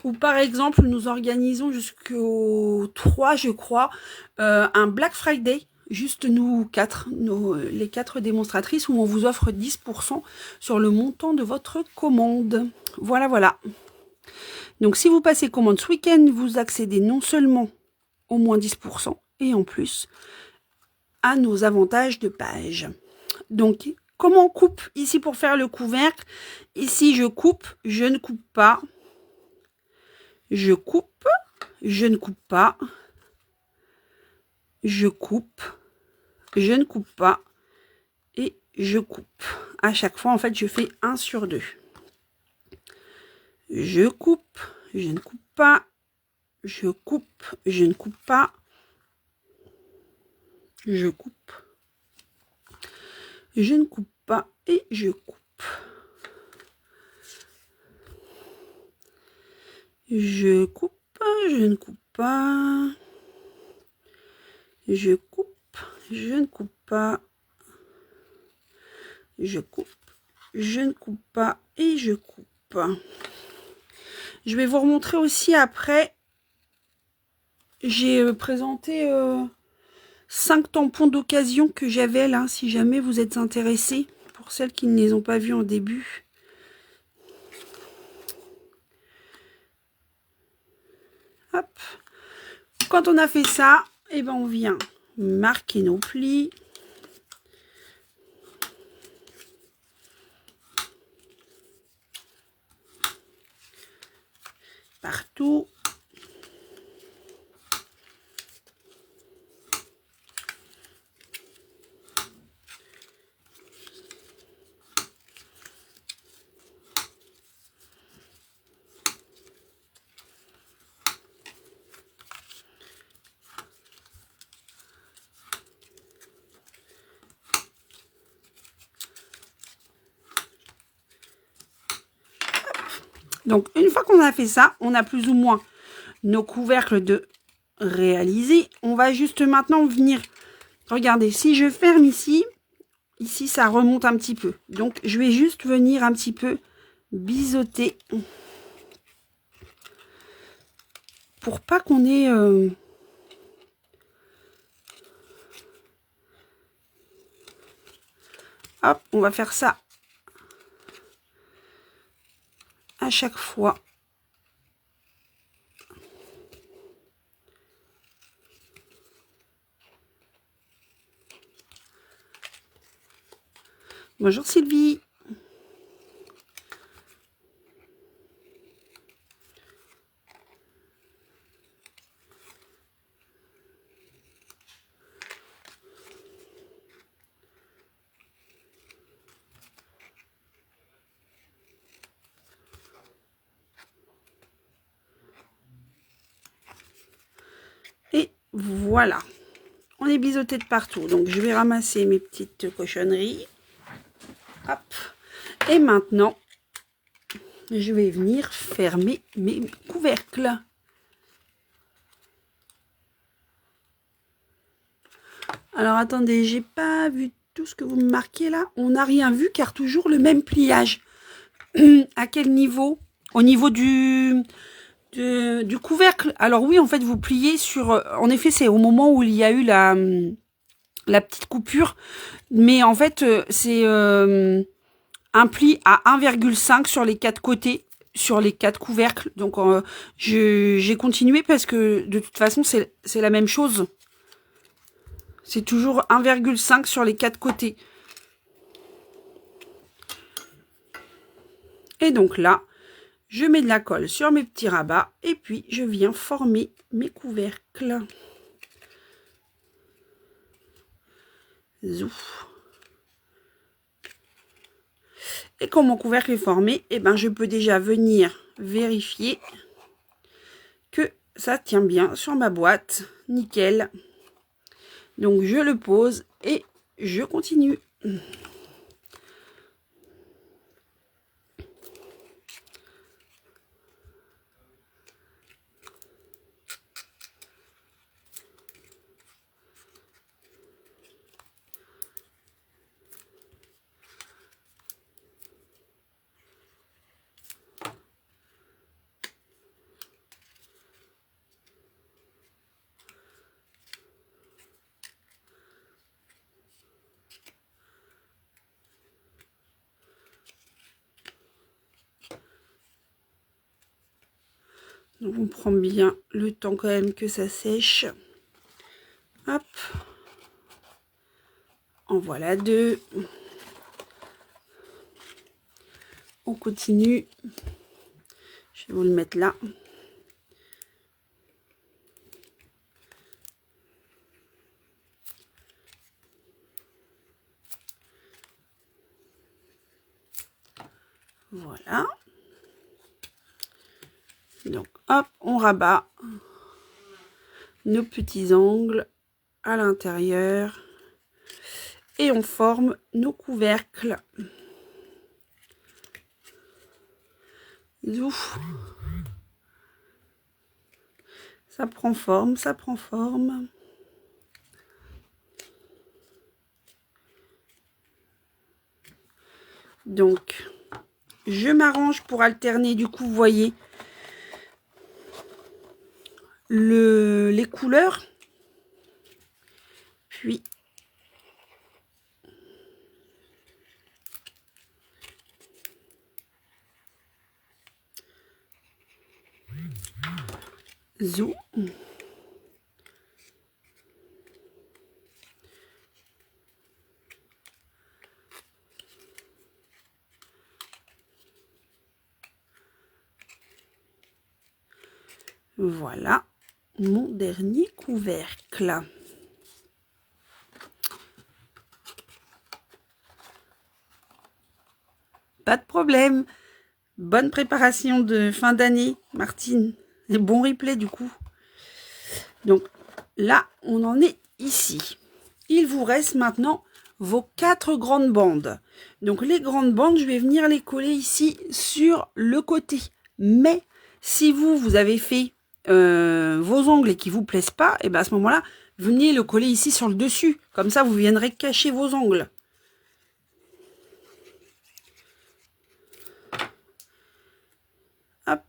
où par exemple nous organisons jusqu'au 3 je crois un Black Friday, juste nous 4, les 4 démonstratrices, où on vous offre 10% sur le montant de votre commande. Voilà, voilà. Donc si vous passez commande ce week-end, vous accédez non seulement au moins 10% et en plus à nos avantages de page. Donc comment on coupe ici pour faire le couvercle? Ici je coupe, je ne coupe pas. Je coupe, je ne coupe pas. Je coupe, je ne coupe pas. Et je coupe. À chaque fois, en fait, je fais 1 sur 2. Je coupe, je ne coupe pas. Je coupe, je ne coupe pas. Je coupe. Je ne coupe pas et je coupe. Je coupe, je ne coupe pas. Je coupe, je ne coupe pas. Je coupe, je ne coupe pas et je coupe. Je vais vous remontrer aussi après. J'ai présenté 5 tampons d'occasion que j'avais là, si jamais vous êtes intéressés, pour celles qui ne les ont pas vus en début. Hop. Quand on a fait ça, et ben on vient marquer nos plis. Partout. Donc, une fois qu'on a fait ça, on a plus ou moins nos couvercles de réaliser. On va juste maintenant venir, regardez, si je ferme ici, ici ça remonte un petit peu. Donc, je vais juste venir un petit peu biseauter pour pas qu'on ait... Hop, on va faire ça à chaque fois. Bonjour Sylvie. Et voilà. On est biseauté de partout. Donc je vais ramasser mes petites cochonneries. Hop. Et maintenant, je vais venir fermer mes couvercles. Alors attendez, j'ai pas vu tout ce que vous me marquez là. On n'a rien vu car toujours le même pliage. À quel niveau? Au niveau du couvercle. Alors oui, en fait, vous pliez sur... En effet, c'est au moment où il y a eu la petite coupure. Mais en fait, c'est un pli à 1,5 sur les 4 côtés, sur les 4 couvercles. Donc, j'ai continué parce que de toute façon, c'est la même chose. C'est toujours 1,5 sur les 4 côtés. Et donc là, je mets de la colle sur mes petits rabats et puis je viens former mes couvercles. Zouf. Et quand mon couvercle est formé, eh ben, je peux déjà venir vérifier que ça tient bien sur ma boîte. Nickel. Donc je le pose et je continue. Donc on prend bien le temps quand même que ça sèche. Hop. En voilà 2. On continue. Je vais vous le mettre là. Voilà. Donc hop, on rabat nos petits angles à l'intérieur et on forme nos couvercles. Ouf. Ça prend forme, ça prend forme. Donc, je m'arrange pour alterner, du coup, vous voyez, les couleurs. Puis zoom. Voilà mon dernier couvercle. Pas de problème. Bonne préparation de fin d'année, Martine. Et bon replay du coup. Donc là, on en est ici. Il vous reste maintenant vos 4 grandes bandes. Donc les grandes bandes, je vais venir les coller ici sur le côté. Mais si vous avez fait vos ongles et qui vous plaisent pas, et bien à ce moment-là, venez le coller ici sur le dessus. Comme ça, vous viendrez cacher vos ongles. Hop.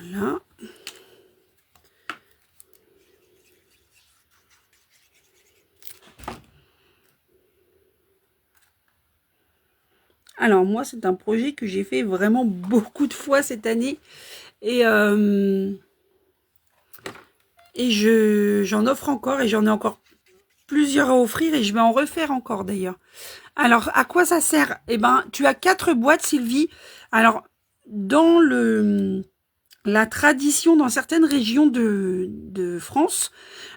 Voilà. Alors moi, c'est un projet que j'ai fait vraiment beaucoup de fois cette année. Et j'en offre encore et j'en ai encore plusieurs à offrir et je vais en refaire encore d'ailleurs. Alors, à quoi ça sert? Eh ben, tu as 4 boîtes, Sylvie. Alors, dans la tradition, dans certaines régions de France,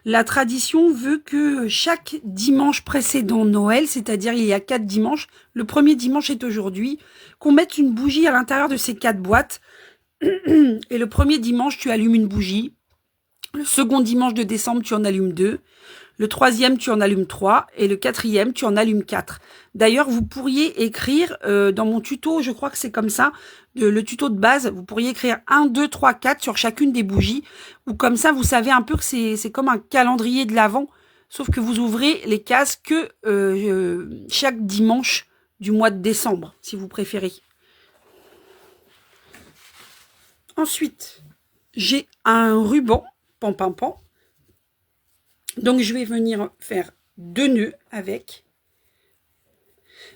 la tradition veut que chaque dimanche précédent Noël, c'est-à-dire il y a 4 dimanches, le premier dimanche est aujourd'hui, qu'on mette une bougie à l'intérieur de ces 4 boîtes. Et le premier dimanche, tu allumes une bougie. Le second dimanche de décembre, tu en allumes 2. Le troisième, tu en allumes 3. Et le quatrième, tu en allumes 4. D'ailleurs, vous pourriez écrire dans mon tuto, je crois que c'est comme ça, le tuto de base, vous pourriez écrire 1, 2, 3, 4 sur chacune des bougies. Ou comme ça, vous savez un peu que c'est comme un calendrier de l'Avent. Sauf que vous ouvrez les cases que chaque dimanche du mois de décembre, si vous préférez. Ensuite, j'ai un ruban, pan. Donc, je vais venir faire 2 nœuds avec.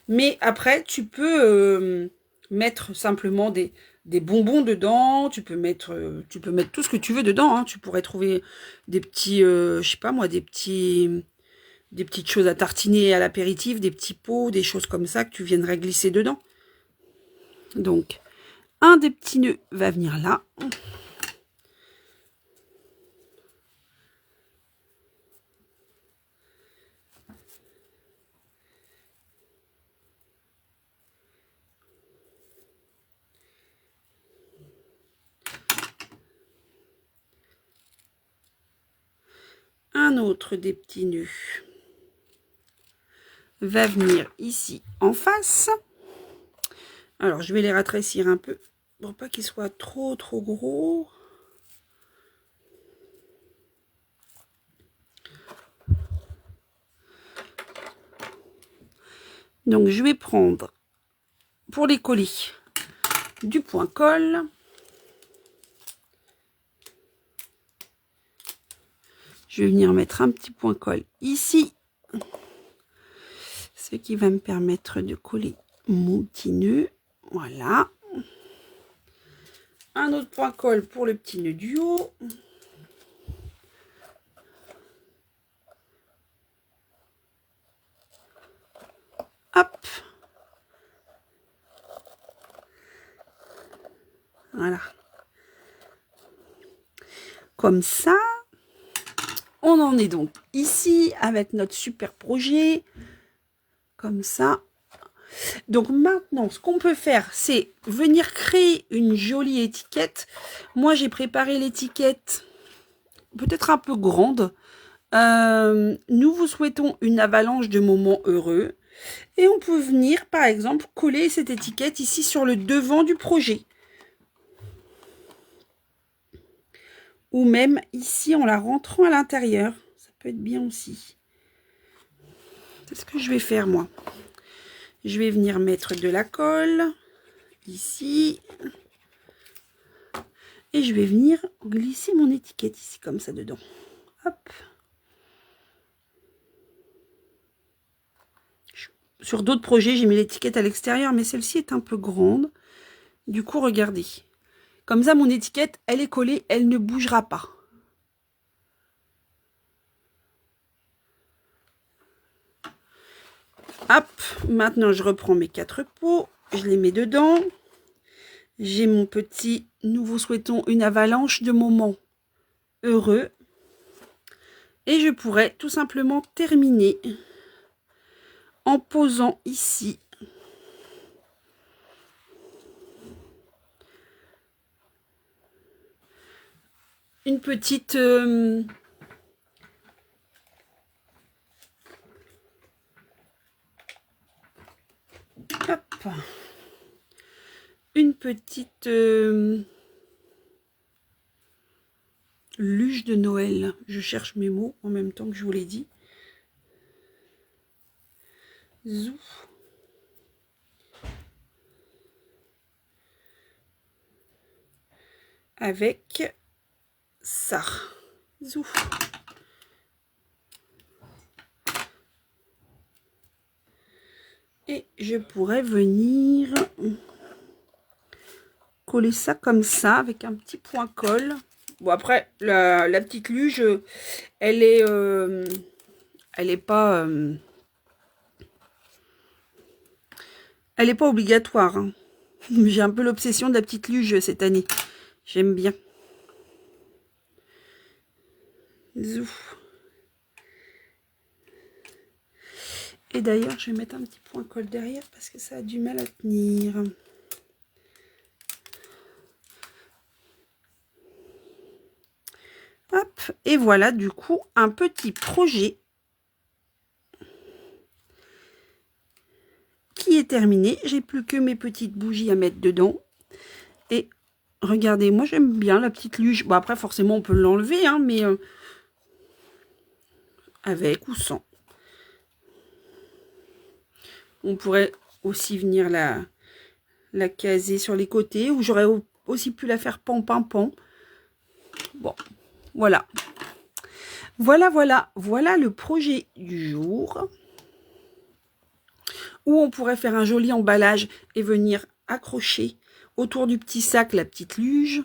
Mais après, tu peux mettre simplement des bonbons dedans. Tu peux mettre tout ce que tu veux dedans. Hein. Tu pourrais trouver des petits, je sais pas moi, des petites choses à tartiner à l'apéritif, des petits pots, des choses comme ça que tu viendrais glisser dedans. Donc, un des petits nœuds va venir là. Un autre des petits nœuds va venir ici en face. Alors, je vais les rétrécir un peu pour pas qu'ils soient trop gros. Donc, je vais prendre, pour les coller, du point colle. Je vais venir mettre un petit point colle ici. Ce qui va me permettre de coller mon petit nœud. Voilà. Un autre point colle pour le petit nœud du haut. Hop. Voilà. Comme ça. On en est donc ici avec notre super projet. Comme ça. Donc maintenant, ce qu'on peut faire, c'est venir créer une jolie étiquette. Moi, j'ai préparé l'étiquette peut-être un peu grande. Nous vous souhaitons une avalanche de moments heureux. Et on peut venir, par exemple, coller cette étiquette ici sur le devant du projet. Ou même ici en la rentrant à l'intérieur. Ça peut être bien aussi. C'est ce que je vais faire moi. Je vais venir mettre de la colle ici. Et je vais venir glisser mon étiquette ici comme ça dedans. Hop. Sur d'autres projets, j'ai mis l'étiquette à l'extérieur, mais celle-ci est un peu grande. Du coup, regardez. Comme ça, mon étiquette, elle est collée, elle ne bougera pas. Hop, maintenant je reprends mes 4 pots, je les mets dedans. J'ai mon petit, nous vous souhaitons une avalanche de moments heureux. Et je pourrais tout simplement terminer en posant ici une petite hop, une petite luge de Noël. Je cherche mes mots en même temps que je vous l'ai dit. Zou. Avec ça. Zou. Et je pourrais venir coller ça comme ça avec un petit point colle. Bon, après, la petite luge, elle est pas obligatoire. Hein. J'ai un peu l'obsession de la petite luge cette année. J'aime bien. Zouf. Et d'ailleurs, je vais mettre un petit point colle derrière parce que ça a du mal à tenir. Hop, et voilà du coup un petit projet qui est terminé. J'ai plus que mes petites bougies à mettre dedans. Et regardez, moi j'aime bien la petite luge. Bon après forcément on peut l'enlever, hein, mais avec ou sans. On pourrait aussi venir la caser sur les côtés, ou j'aurais aussi pu la faire pan. Bon, voilà. Voilà le projet du jour. Où on pourrait faire un joli emballage et venir accrocher autour du petit sac la petite luge.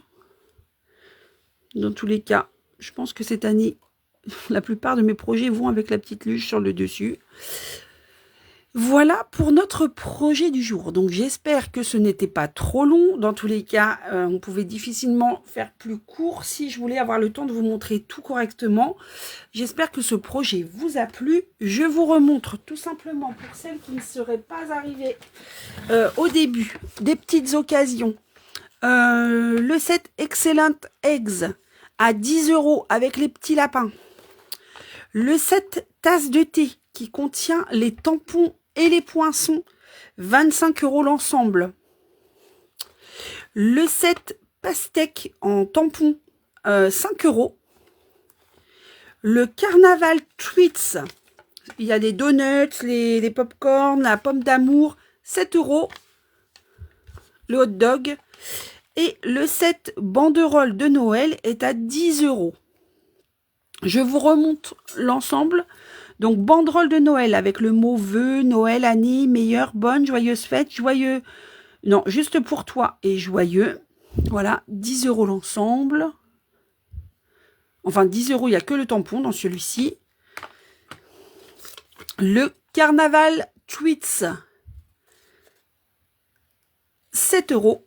Dans tous les cas, je pense que cette année, la plupart de mes projets vont avec la petite luge sur le dessus. Voilà pour notre projet du jour. Donc j'espère que ce n'était pas trop long. Dans tous les cas, on pouvait difficilement faire plus court si je voulais avoir le temps de vous montrer tout correctement. J'espère que ce projet vous a plu. Je vous remontre tout simplement pour celles qui ne seraient pas arrivées au début, des petites occasions. Le set Excellent Eggs à 10 € avec les petits lapins. Le set tasse de thé qui contient les tampons et les poinçons, 25 € l'ensemble. Le set pastèque en tampon, 5 €. Le carnaval treats, il y a les donuts, les pop-corn, la pomme d'amour, 7 €. Le hot dog. Et le set banderole de Noël est à 10 €. Je vous remonte l'ensemble. Donc, banderole de Noël avec le mot vœux, Noël, année, meilleure, bonne, joyeuse fête, joyeux. Non, juste pour toi et joyeux. Voilà, 10 € l'ensemble. Enfin, 10 €, il n'y a que le tampon dans celui-ci. Le carnaval tweets, 7 €.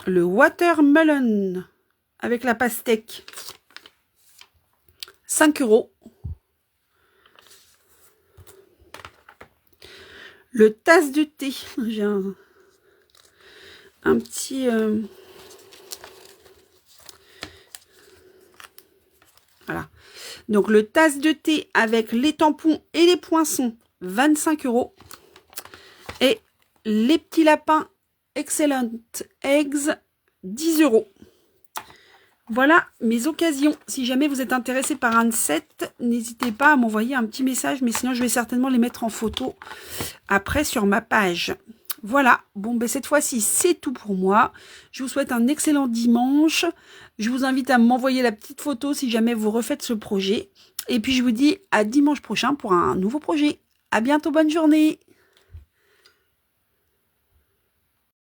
Le watermelon avec la pastèque, 5 €. Le tasse de thé, j'ai un petit... voilà. Donc le tasse de thé avec les tampons et les poinçons, 25 €. Et les petits lapins Excellent Eggs, 10 €. Voilà mes occasions. Si jamais vous êtes intéressé par un set, n'hésitez pas à m'envoyer un petit message, mais sinon je vais certainement les mettre en photo après sur ma page. Voilà, bon ben cette fois-ci c'est tout pour moi. Je vous souhaite un excellent dimanche. Je vous invite à m'envoyer la petite photo si jamais vous refaites ce projet. Et puis je vous dis à dimanche prochain pour un nouveau projet. À bientôt, bonne journée.